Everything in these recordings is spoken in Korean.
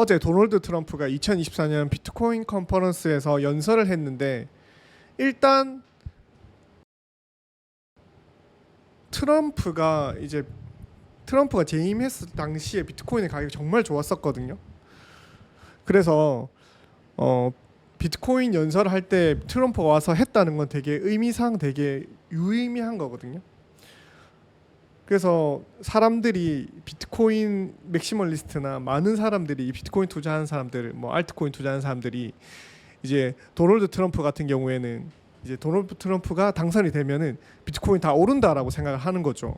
어제 도널드 트럼프가 2024년 비트코인 컨퍼런스에서 연설을 했는데 일단 트럼프가 재임했을 당시에 비트코인의 가격이 정말 좋았었거든요. 그래서 비트코인 연설을 할 때 트럼프가 와서 했다는 건 되게 의미상 되게 유의미한 거거든요. 그래서 사람들이 비트코인 맥시멀리스트나 많은 사람들이 비트코인 투자하는 사람들, 뭐 알트코인 투자하는 사람들이 이제 도널드 트럼프 같은 경우에는 이제 도널드 트럼프가 당선이 되면은 비트코인 다 오른다라고 생각을 하는 거죠.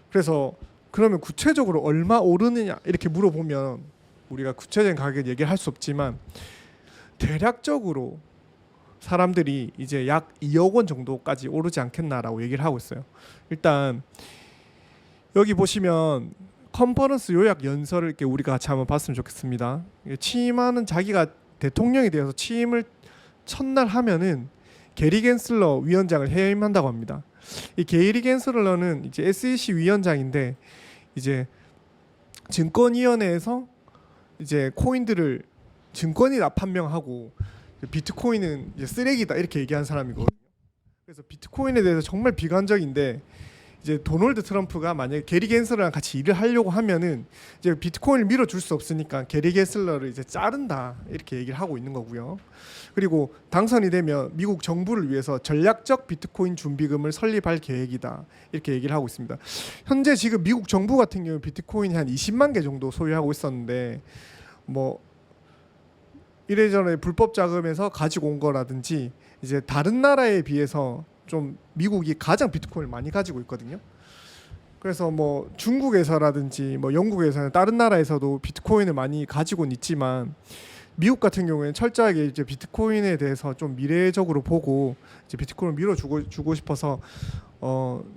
그래서 그러면 구체적으로 얼마 오르느냐 이렇게 물어보면 우리가 구체적인 가격을 얘기할 수 없지만 대략적으로 사람들이 이제 약 2억 원 정도까지 오르지 않겠나라고 얘기를 하고 있어요. 일단 여기 보시면 컨퍼런스 요약 연설을 이렇게 우리가 같이 한번 봤으면 좋겠습니다. 취임하는 자기가 대통령이 되어서 취임을 첫날 하면은 게리 겐슬러 위원장을 해임한다고 합니다. 이 게리 겐슬러는 이제 SEC 위원장인데 이제 증권위원회에서 이제 코인들을 증권이라 판명하고 비트코인은 이제 쓰레기다 이렇게 얘기한 사람이거든요. 그래서 비트코인에 대해서 정말 비관적인데 이제 도널드 트럼프가 만약에 게리 겐슬러랑 같이 일을 하려고 하면은 이제 비트코인을 밀어줄 수 없으니까 게리 겐슬러를 이제 자른다 이렇게 얘기를 하고 있는 거고요. 그리고 당선이 되면 미국 정부를 위해서 전략적 비트코인 준비금을 설립할 계획이다 이렇게 얘기를 하고 있습니다. 현재 지금 미국 정부 같은 경우 비트코인이 한 20만 개 정도 소유하고 있었는데 뭐 이래저래 불법 자금에서 가지고 온 거라든지 이제 다른 나라에 비해서 좀 미국이 가장 비트코인을 많이 가지고 있거든요. 그래서 뭐 중국에서라든지 뭐 영국에서는 다른 나라에서도 비트코인을 많이 가지고는 있지만 미국 같은 경우에는 철저하게 이제 비트코인에 대해서 좀 미래적으로 보고 이제 비트코인을 밀어주고 싶어서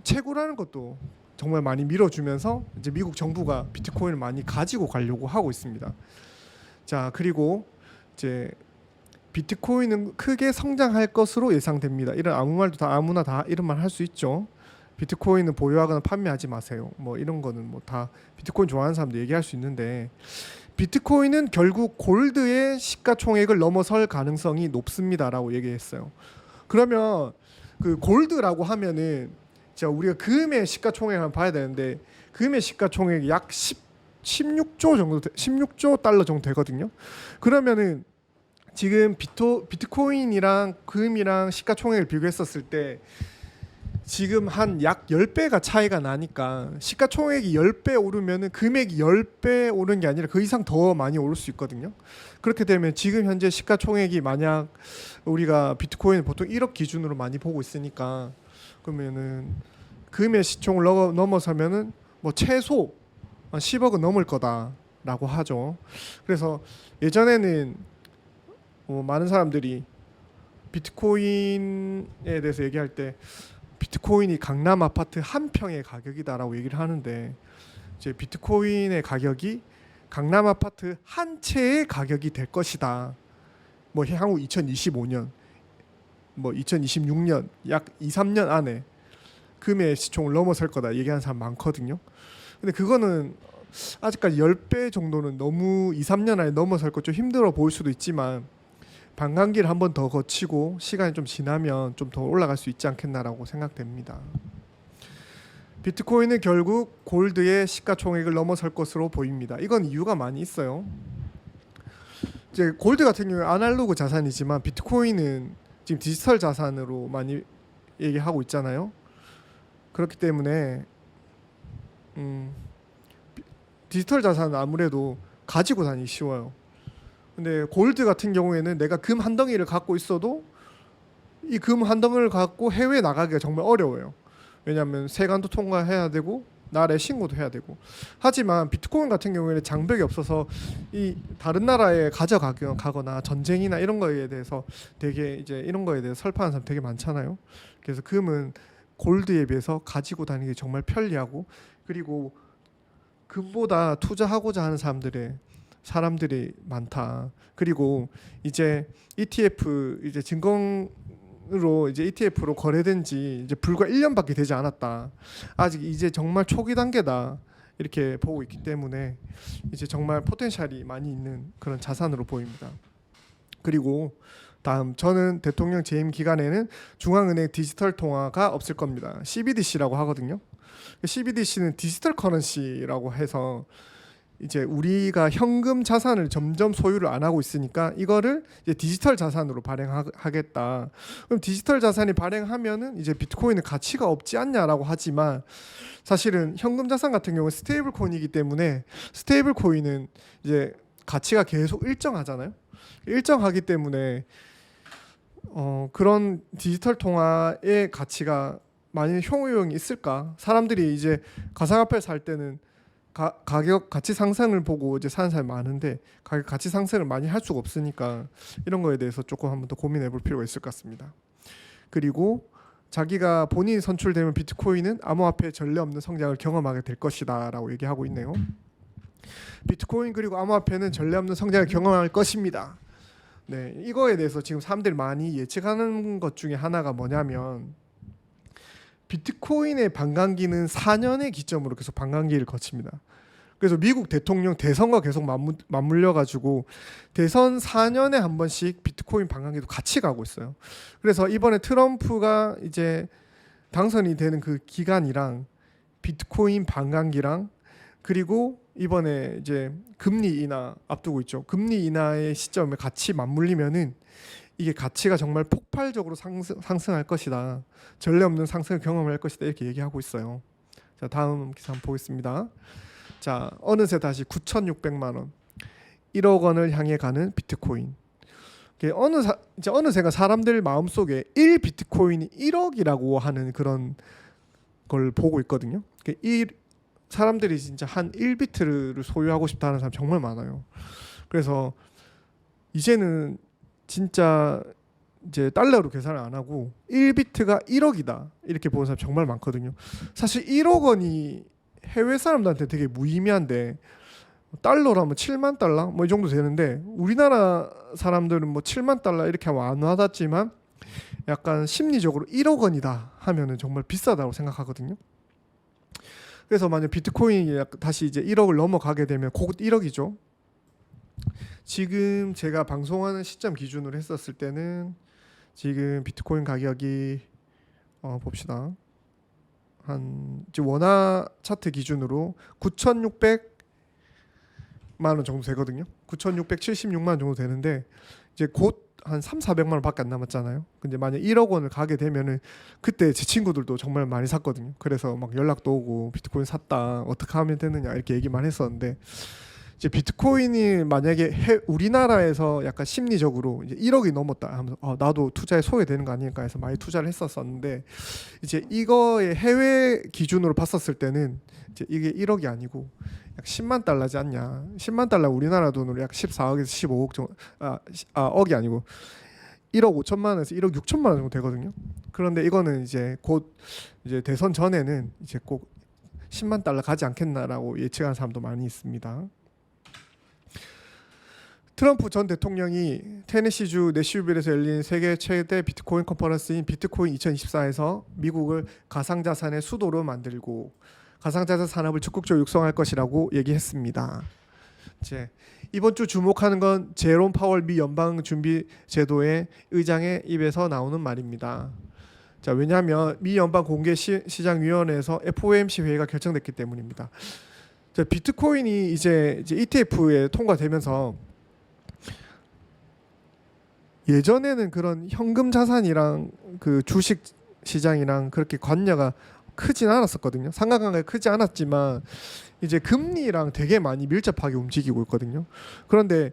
채굴하는 것도 정말 많이 밀어주면서 이제 미국 정부가 비트코인을 많이 가지고 가려고 하고 있습니다. 자, 그리고 이제 비트코인은 크게 성장할 것으로 예상됩니다. 이런 아무나 다 이런 말 할 수 있죠. 비트코인은 보유하거나 판매하지 마세요. 뭐 이런 거는 뭐 다 비트코인 좋아하는 사람들 얘기할 수 있는데 비트코인은 결국 골드의 시가총액을 넘어설 가능성이 높습니다라고 얘기했어요. 그러면 그 골드라고 하면은 제가 우리가 금의 시가총액을 한번 봐야 되는데 금의 시가총액이 약 16조 정도 16조 달러 정도 되거든요. 그러면은 지금 비트코인이랑 금이랑 시가총액을 비교했었을 때 지금 한 약 10배가 차이가 나니까 시가총액이 10배 오르면은 금액이 10배 오르는 게 아니라 그 이상 더 많이 오를 수 있거든요. 그렇게 되면 지금 현재 시가총액이 만약 우리가 비트코인 보통 1억 기준으로 많이 보고 있으니까 그러면은 금의 시총을 넘어서면은 뭐 최소 10억은 넘을 거다라고 하죠. 그래서 예전에는 많은 사람들이 비트코인에 대해서 얘기할 때 비트코인이 강남 아파트 한 평의 가격이다라고 얘기를 하는데 이제 비트코인의 가격이 강남 아파트 한 채의 가격이 될 것이다. 뭐 향후 2025년, 뭐 2026년 약 2, 3년 안에 금의 시총을 넘어설 거다 얘기하는 사람 많거든요. 근데 그거는 아직까지 10배 정도는 너무 2, 3년 안에 넘어설 것 좀 힘들어 보일 수도 있지만 반감기를 한 번 더 거치고 시간이 좀 지나면 좀 더 올라갈 수 있지 않겠나라고 생각됩니다. 비트코인은 결국 골드의 시가총액을 넘어설 것으로 보입니다. 이건 이유가 많이 있어요. 이제 골드 같은 경우에 아날로그 자산이지만 비트코인은 지금 디지털 자산으로 많이 얘기하고 있잖아요. 그렇기 때문에 디지털 자산은 아무래도 가지고 다니기 쉬워요. 근데 골드 같은 경우에는 내가 금 한 덩이를 갖고 있어도 이 금 한 덩이를 갖고 해외에 나가기가 정말 어려워요. 왜냐하면 세관도 통과해야 되고 나라에 신고도 해야 되고. 하지만 비트코인 같은 경우에는 장벽이 없어서 이 다른 나라에 가거나 전쟁이나 이런 거에 대해서 되게 이제 이런 거에 대해서 설파하는 사람 되게 많잖아요. 그래서 금은 골드에 비해서 가지고 다니기 정말 편리하고 그리고 금보다 투자하고자 하는 사람들이 많다. 그리고 이제 ETF 이제 증권으로 이제 ETF로 거래된 지 이제 불과 1년밖에 되지 않았다. 아직 이제 정말 초기 단계다. 이렇게 보고 있기 때문에 이제 정말 포텐셜이 많이 있는 그런 자산으로 보입니다. 그리고 다음, 저는 대통령 재임 기간에는 중앙은행 디지털 통화가 없을 겁니다. CBDC라고 하거든요. CBDC는 디지털 커런시라고 해서 이제 우리가 현금 자산을 점점 소유를 안 하고 있으니까 이거를 이제 디지털 자산으로 발행하겠다. 그럼 디지털 자산이 발행하면은 이제 비트코인은 가치가 없지 않냐라고 하지만 사실은 현금 자산 같은 경우는 스테이블 코인이기 때문에 스테이블 코인은 이제 가치가 계속 일정하잖아요. 일정하기 때문에 그런 디지털 통화의 가치가 만약 효용이 있을까? 사람들이 이제 가상화폐 살 때는 가격 가치 상승을 보고 이제 사는 사람이 많은데 가격 가치 상승을 많이 할 수가 없으니까 이런 거에 대해서 조금 한번 더 고민해 볼 필요가 있을 것 같습니다. 그리고 자기가 본인이 선출되면 비트코인은 암호화폐의 전례 없는 성장을 경험하게 될 것이다라고 얘기하고 있네요. 비트코인 그리고 암호화폐는 전례 없는 성장을 경험할 것입니다. 네, 이거에 대해서 지금 사람들이 많이 예측하는 것 중에 하나가 뭐냐면 비트코인의 반감기는 4년의 기점으로 계속 반감기를 거칩니다. 그래서 미국 대통령 대선과 계속 맞물려 가지고 대선 4년에 한 번씩 비트코인 반감기도 같이 가고 있어요. 그래서 이번에 트럼프가 이제 당선이 되는 그 기간이랑 비트코인 반감기랑 그리고 이번에 이제 금리 인하 앞두고 있죠. 금리 인하의 시점에 같이 맞물리면은 이게 가치가 정말 폭발적으로 상승할 것이다. 전례 없는 상승을 경험할 것이다. 이렇게 얘기하고 있어요. 자, 다음 기사 한번 보겠습니다. 자, 어느새 다시 9,600만 원, 1억 원을 향해 가는 비트코인. 이제 어느새가 사람들 마음속에 1 비트코인이 1억이라고 하는 그런 걸 보고 있거든요. 사람들이 진짜 한 1비트를 소유하고 싶다는 사람 정말 많아요. 그래서 이제는 진짜 이제 달러로 계산을 안 하고 1비트가 1억이다 이렇게 보는 사람 정말 많거든요. 사실 1억 원이 해외 사람들한테 되게 무의미한데 달러라면 7만 달러 뭐 이 정도 되는데 우리나라 사람들은 뭐 7만 달러 이렇게 하면 안 와닿지만 약간 심리적으로 1억 원이다 하면은 정말 비싸다고 생각하거든요. 그래서 만약 비트코인이 다시 이제 1억을 넘어가게 되면 곧 1억이죠. 지금 제가 방송하는 시점 기준으로 했었을 때는 지금 비트코인 가격이 봅시다. 한 지금 원화 차트 기준으로 9,600만 원 정도 되거든요. 9,676만 원 정도 되는데 이제 곧 한 3,400만 원밖에 안 남았잖아요. 근데 만약 1억 원을 가게 되면은 그때 제 친구들도 정말 많이 샀거든요. 그래서 막 연락도 오고 비트코인 샀다. 어떻게 하면 되느냐 이렇게 얘기만 했었는데 이제 비트코인이 만약에 우리나라에서 약간 심리적으로 이제 1억이 넘었다 하면서 나도 투자에 소외되는 거 아닐까 해서 많이 투자를 했었었는데 이제 이거의 해외 기준으로 봤었을 때는 이제 이게 1억이 아니고 약 10만 달러지 않냐. 10만 달러 우리나라 돈으로 약 14억에서 15억 정도 억이 아니고 1억 5천만 원에서 1억 6천만 원 정도 되거든요. 그런데 이거는 이제 곧 이제 대선 전에는 이제 꼭 10만 달러 가지 않겠나라고 예측하는 사람도 많이 있습니다. 트럼프 전 대통령이 테네시주 내슈빌에서 열린 세계 최대 비트코인 컨퍼런스인 비트코인 2024에서 미국을 가상자산의 수도로 만들고 가상자산 산업을 적극적으로 육성할 것이라고 얘기했습니다. 이제 이번 주 주목하는 건 제롬 파월 미 연방준비제도의 의장의 입에서 나오는 말입니다. 자, 왜냐하면 미 연방공개시장위원회에서 FOMC 회의가 결정됐기 때문입니다. 자, 비트코인이 이제 ETF에 통과되면서 예전에는 그런 현금 자산이랑 그 주식 시장이랑 그렇게 관여가 크진 않았었거든요. 상관관계가 크지 않았지만 이제 금리랑 되게 많이 밀접하게 움직이고 있거든요. 그런데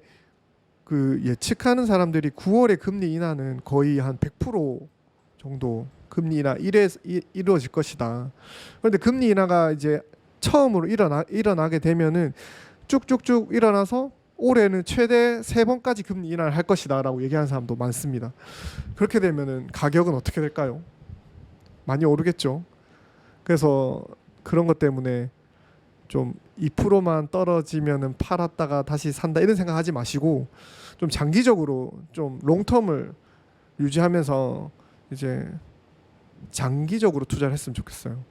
그 예측하는 사람들이 9월에 금리 인하는 거의 한 100% 정도 금리 인하 이루어질 것이다. 그런데 금리 인하가 이제 처음으로 일어나게 되면은 쭉쭉쭉 일어나서 올해는 최대 3번까지 금리 인하를 할 것이다라고 얘기하는 사람도 많습니다. 그렇게 되면은 가격은 어떻게 될까요? 많이 오르겠죠. 그래서 그런 것 때문에 좀 2%만 떨어지면은 팔았다가 다시 산다 이런 생각하지 마시고 좀 장기적으로 좀 롱텀을 유지하면서 이제 장기적으로 투자를 했으면 좋겠어요.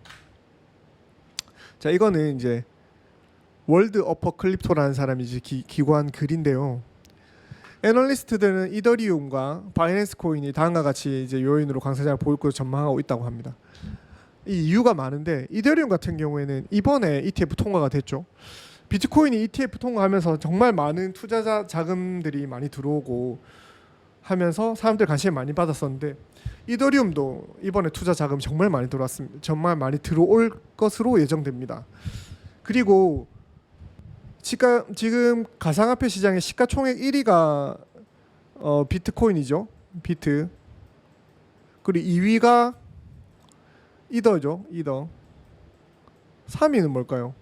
자, 이거는 이제 월드 어퍼클립토라는 사람이 이제 기고한 글인데요. 애널리스트들은 이더리움과 바이낸스 코인이 다음과 같이 이제 요인으로 강세장을 보일 것으로 전망하고 있다고 합니다. 이 이유가 많은데 이더리움 같은 경우에는 이번에 ETF 통과가 됐죠. 비트코인이 ETF 통과하면서 정말 많은 투자자 자금들이 많이 들어오고 하면서 사람들 관심을 많이 받았었는데 이더리움도 이번에 투자 자금 정말 많이 들어왔습니다. 정말 많이 들어올 것으로 예정됩니다. 그리고 지금 가상화폐 시장의 시가총액 1위가 비트코인이죠. 비트. 그리고 2위가 이더죠. 이더. 3위는 뭘까요?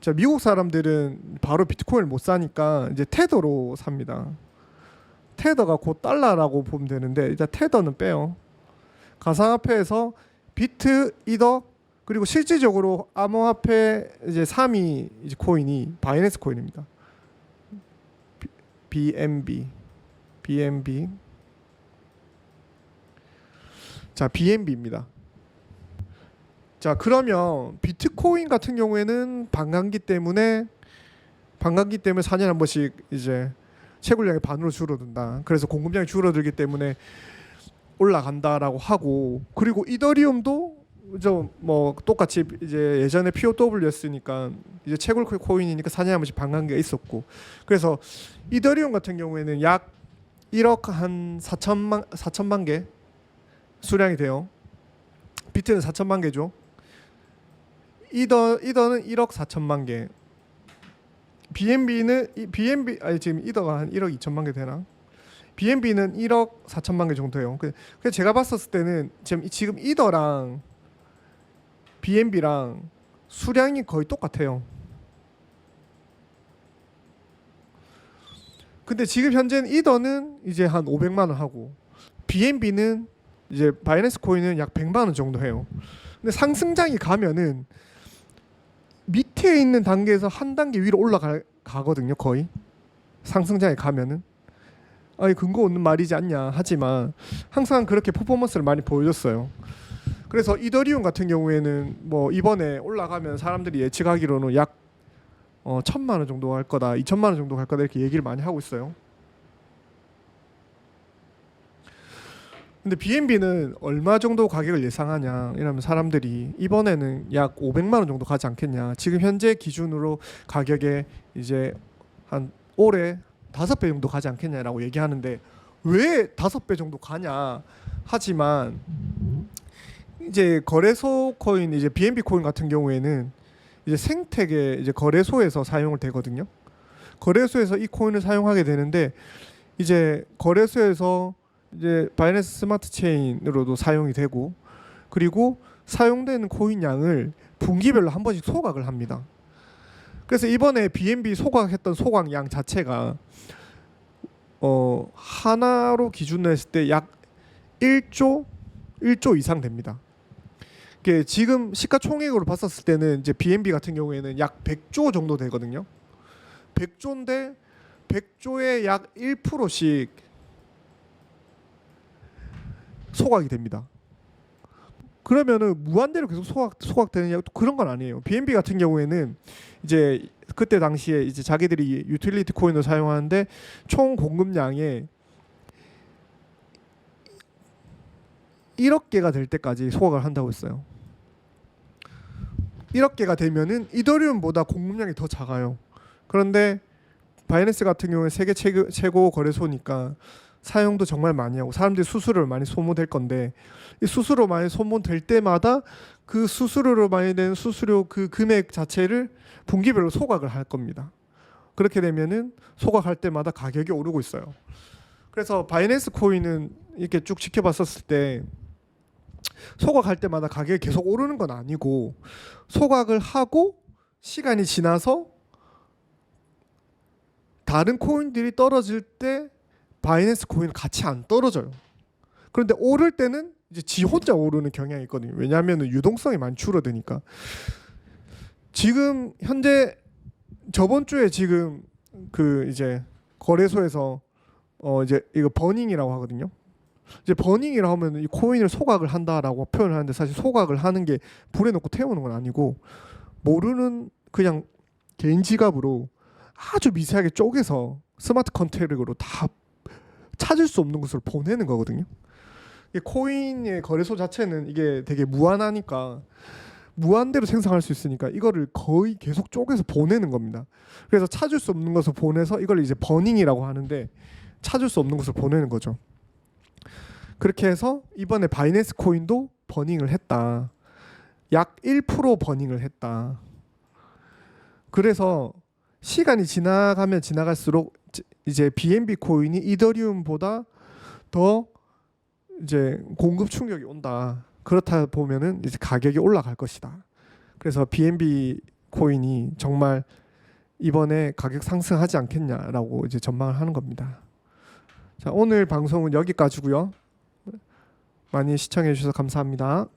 자, 미국 사람들은 바로 비트코인을 못 사니까 이제 테더로 삽니다. 테더가 곧 달러라고 보면 되는데 일단 테더는 빼요. 가상화폐에서 비트, 이더 그리고 실질적으로 암호화폐 이제 3위 이제 코인이 바이낸스 코인입니다. BNB. 자, BNB입니다. 자, 그러면 비트코인 같은 경우에는 반감기 때문에 4년에 한 번씩 이제 채굴량이 반으로 줄어든다. 그래서 공급량이 줄어들기 때문에 올라간다라고 하고, 그리고 이더리움도 뭐 똑같이 이제 예전에 POW였으니까 이제 채굴 코인이니까 4년에 한 번씩 반감기가 있었고, 그래서 이더리움 같은 경우에는 약 1억 한 4천만 개 수량이 돼요. 비트는 4천만 개죠. 이더는 1억 4천만 개. BNB 지금 이더가 한 1억 2천만 개 되나? BNB는 1억 4천만 개 정도 돼요. 그래서 제가 봤었을 때는 지금 이더랑 BNB랑 수량이 거의 똑같아요. 근데 지금 현재는 이더는 이제 한 500만 원 하고 BNB는 이제 바이낸스 코인은 약 100만 원 정도 해요. 근데 상승장이 가면은 밑에 있는 단계에서 한 단계 위로 올라가거든요. 거의 상승장에 가면은 아니 근거 없는 말이지 않냐 하지만 항상 그렇게 퍼포먼스를 많이 보여줬어요. 그래서 이더리움 같은 경우에는 뭐 이번에 올라가면 사람들이 예측하기로는 약 1,000만 원 정도 갈 거다, 2,000만 원 정도 갈 거다 이렇게 얘기를 많이 하고 있어요. 근데 BNB는 얼마 정도 가격을 예상하냐 이러면 사람들이 이번에는 약 500만 원 정도 가지 않겠냐. 지금 현재 기준으로 가격에 이제 한 올해 5배 정도 가지 않겠냐라고 얘기하는데 왜 5배 정도 가냐 하지만 이제 거래소 코인 이제 BNB 코인 같은 경우에는 이제 생태계 이제 거래소에서 사용을 되거든요. 거래소에서 이 코인을 사용하게 되는데 이제 거래소에서 이제 바이낸스 스마트 체인으로도 사용이 되고, 그리고 사용되는 코인 양을 분기별로 한 번씩 소각을 합니다. 그래서 이번에 BNB 소각했던 소각 양 자체가 하나로 기준으로 했을 때 약 1조 이상 됩니다. 지금 시가총액으로 봤었을 때는 이제 BNB 같은 경우에는 약 100조 정도 되거든요. 100조인데 100조에 약 1%씩 소각이 됩니다. 그러면은 무한대로 계속 소각되느냐 그런 건 아니에요. BNB 같은 경우에는 이제 그때 당시에 이제 자기들이 유틸리티 코인을 사용하는데 총 공급량의 1억 개가 될 때까지 소각을 한다고 했어요. 1억 개가 되면은 이더리움보다 공급량이 더 작아요. 그런데 바이낸스 같은 경우는 세계 최고 거래소니까 사용도 정말 많이 하고 사람들이 수수료를 많이 소모될 건데, 이 수수료 많이 소모될 때마다 그 수수료로 많이 되는 수수료 그 금액 자체를 분기별로 소각을 할 겁니다. 그렇게 되면은 소각할 때마다 가격이 오르고 있어요. 그래서 바이낸스 코인은 이렇게 쭉 지켜봤었을 때 소각할 때마다 가격이 계속 오르는 건 아니고, 소각을 하고 시간이 지나서 다른 코인들이 떨어질 때 바이낸스 코인은 같이 안 떨어져요. 그런데 오를 때는 이제 지 혼자 오르는 경향이 있거든요. 왜냐하면 유동성이 많이 줄어드니까. 지금 현재 저번 주에 지금 그 이제 거래소에서 이제 이거 버닝이라고 하거든요. 이제 버닝이라고 하면 이 코인을 소각을 한다라고 표현을 하는데, 사실 소각을 하는 게 불에 넣고 태우는 건 아니고 모르는 그냥 개인 지갑으로 아주 미세하게 쪼개서 스마트 컨트랙으로 다 찾을 수 없는 곳으로 보내는 거거든요. 이 코인의 거래소 자체는 이게 되게 무한하니까 무한대로 생성할 수 있으니까 이거를 거의 계속 쪼개서 보내는 겁니다. 그래서 찾을 수 없는 것을 보내서 이걸 이제 버닝이라고 하는데 찾을 수 없는 것을 보내는 거죠. 그렇게 해서 이번에 바이낸스 코인도 버닝을 했다. 약 1% 버닝을 했다. 그래서 시간이 지나가면 지나갈수록 이제 BNB 코인이 이더리움보다 더 이제 공급 충격이 온다. 그렇다 보면은 이제 가격이 올라갈 것이다. 그래서 BNB 코인이 정말 이번에 가격 상승하지 않겠냐라고 이제 전망을 하는 겁니다. 자, 오늘 방송은 여기까지고요. 많이 시청해 주셔서 감사합니다.